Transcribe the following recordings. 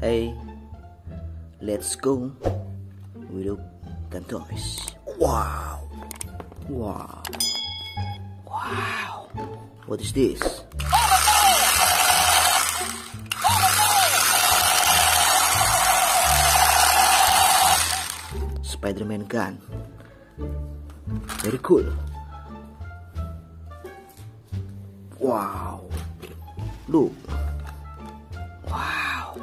Hey, let's go. We look and toys. Wow. Wow. Wow. What is this? Spider-Man gun. Very cool. Wow. Look. Wow.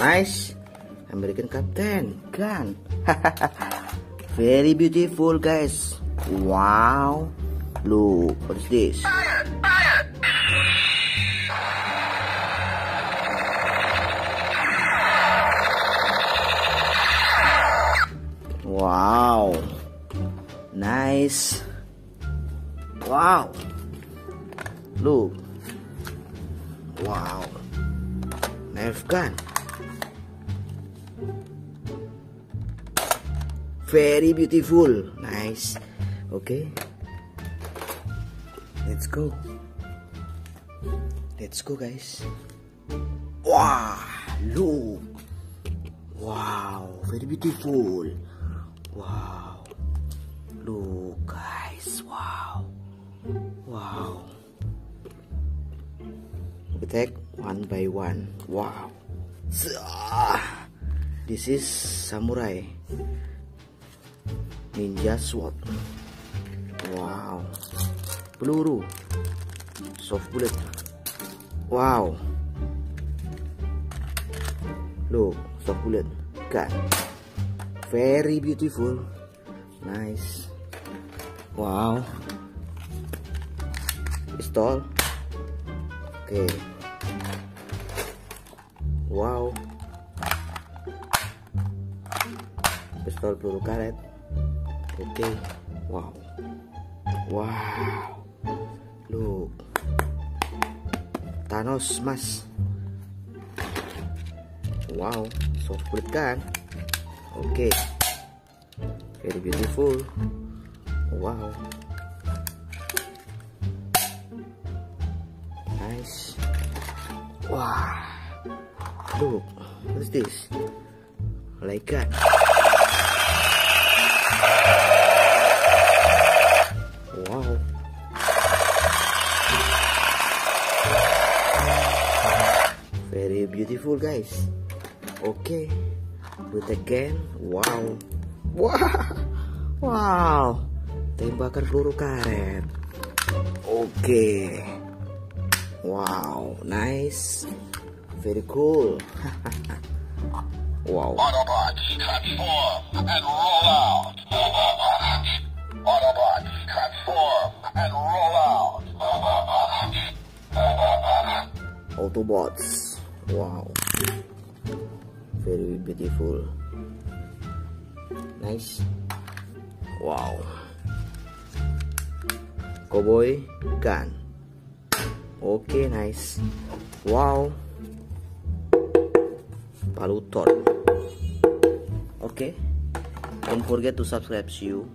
Nice. American Captain gun. Very beautiful, guys. Wow. Look, what is this? Wow. Nice. Wow. Look. Wow. Nerf gun. Very beautiful. Nice. Okay. Let's go. Let's go, guys. Wow. Look. Wow. Very beautiful. Wow. Look, guys. Wow. Wow. We take one by one. Wow. This is samurai ninja sword. Wow. Peluru. Soft bullet. Wow. Look, soft bullet gun. Very beautiful. Nice. Wow. Pistol. Okay. Wow. Pistol peluru karet. Okay. Wow. Wow. Look. Thanos mas. Wow. Soft bullet gun. Okay. Very beautiful. Wow. Nice. Wow. Look. What's this? Light gun. Wow. Very beautiful, guys. Okay. Do it again. Wow. Wow. Wow. Tembakan peluru karet. Okay. Wow. Nice. Very cool. Wow. Autobots transform and roll out. Autobots transform and roll out. Autobots. Wow. Very beautiful. Nice. Wow. Cowboy gun. Okay, nice. Wow. Palutor. Okay. Don't forget to subscribe. See you.